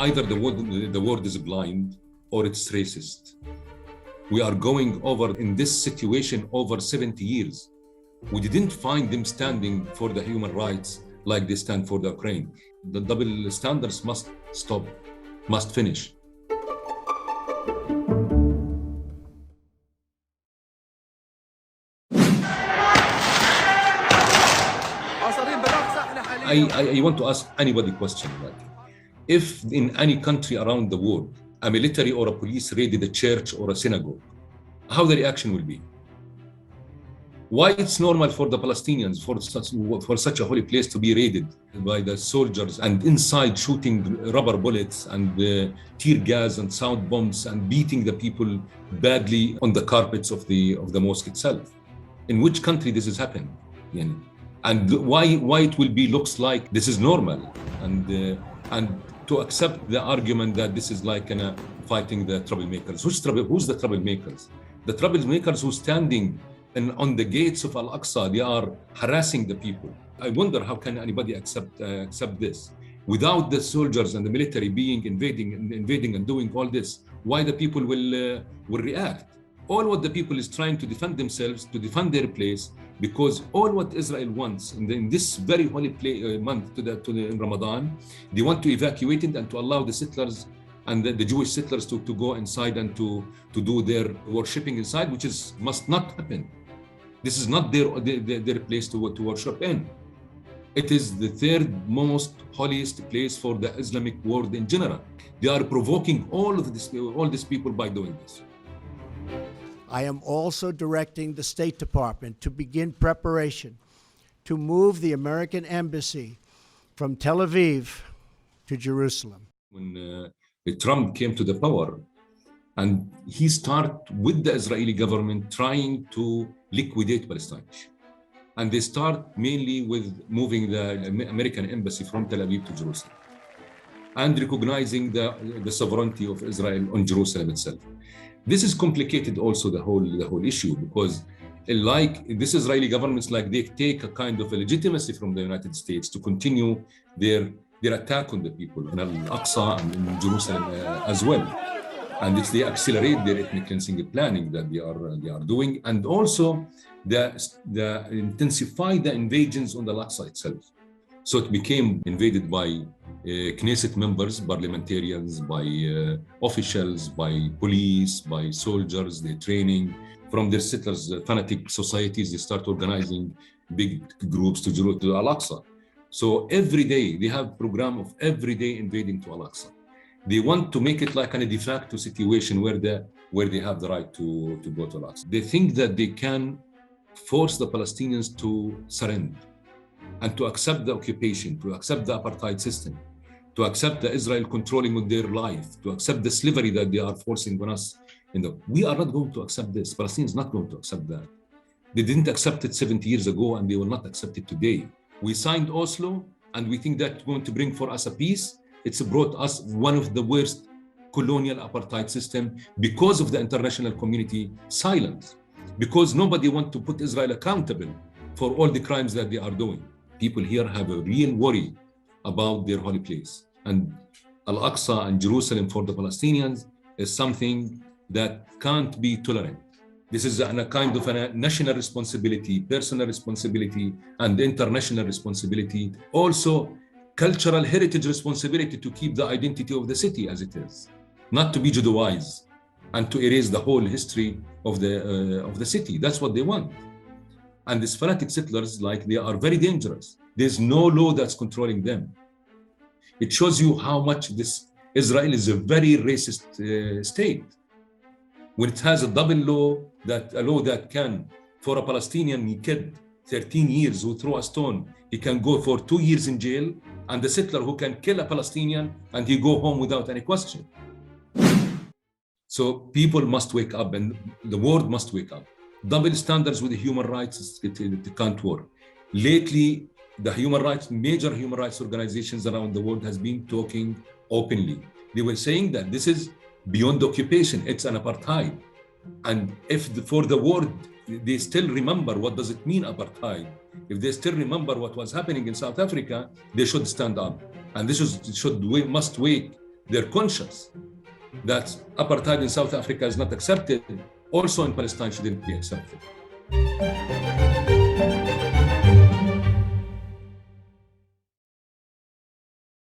Either the world is blind or it's racist. We are going over in this situation over 70 years. We didn't find them standing for the human rights like they stand for the Ukraine. The double standards must stop, must finish. I want to ask anybody a question. Like, if in any country around the world, a military or a police raided a church or a synagogue, how the reaction will be? Why it's normal for the Palestinians, for such a holy place to be raided by the soldiers and inside shooting rubber bullets and tear gas and sound bombs and beating the people badly on the carpets of the mosque itself? In which country this has happened? And why it will be looks like this is normal, and to accept the argument that this is like fighting the troublemakers. Who's the troublemakers? The troublemakers who standing on the gates of Al-Aqsa, they are harassing the people. I wonder how can anybody accept this without the soldiers and the military being invading and doing all this? Why the people will react? All what the people is trying to defend themselves, to defend their place, because all what Israel wants in this very holy month in Ramadan, they want to evacuate it and to allow the settlers and the Jewish settlers to go inside and to do their worshipping inside, which must not happen. This is not their place to worship in. It is the third most holiest place for the Islamic world in general. They are provoking all these people by doing this. I am also directing the State Department to begin preparation to move the American embassy from Tel Aviv to Jerusalem. When Trump came to the power, and he started with the Israeli government trying to liquidate Palestine. And they start mainly with moving the American embassy from Tel Aviv to Jerusalem and recognizing the sovereignty of Israel on Jerusalem itself. This is complicated also the whole issue, because like this Israeli governments, like they take a kind of a legitimacy from the United States to continue their attack on the people in Al-Aqsa and in Jerusalem as well. And they accelerate their ethnic cleansing planning that they are doing, and also the intensify the invasions on the Al-Aqsa itself. So it became invaded by Knesset members, parliamentarians, by officials, by police, by soldiers. They're training from their settlers, fanatic societies. They start organizing big groups to Al-Aqsa. So every day they have a program of every day invading to Al-Aqsa. They want to make it like a de facto situation where they have the right to go to Al-Aqsa. They think that they can force the Palestinians to surrender and to accept the occupation, to accept the apartheid system, to accept the Israel controlling of their life, to accept the slavery that they are forcing on us. We are not going to accept this. Palestinians not going to accept that. They didn't accept it 70 years ago, and they will not accept it today. We signed Oslo, and we think that's going to bring for us a peace. It's brought us one of the worst colonial apartheid system because of the international community silence, because nobody wants to put Israel accountable for all the crimes that they are doing. People here have a real worry about their holy place. And Al-Aqsa and Jerusalem for the Palestinians is something that can't be tolerant. This is a kind of a national responsibility, personal responsibility, and international responsibility. Also, cultural heritage responsibility to keep the identity of the city as it is, not to be Judaized and to erase the whole history of the city. That's what they want. And these fanatic settlers, they are very dangerous. There's no law that's controlling them. It shows you how much Israel is a very racist state. When it has a double law, a law that can, for a Palestinian kid, 13 years who throw a stone, he can go for 2 years in jail, and the settler who can kill a Palestinian and he go home without any question. So people must wake up, and the world must wake up. Double standards with the human rights, it can't work. Lately, major human rights organizations around the world has been talking openly. They were saying that this is beyond occupation, it's an apartheid. And if for the world, they still remember what does it mean apartheid, if they still remember what was happening in South Africa, they should stand up. And this must wake they're conscious that apartheid in South Africa is not accepted, also in Palestine shouldn't be accepted.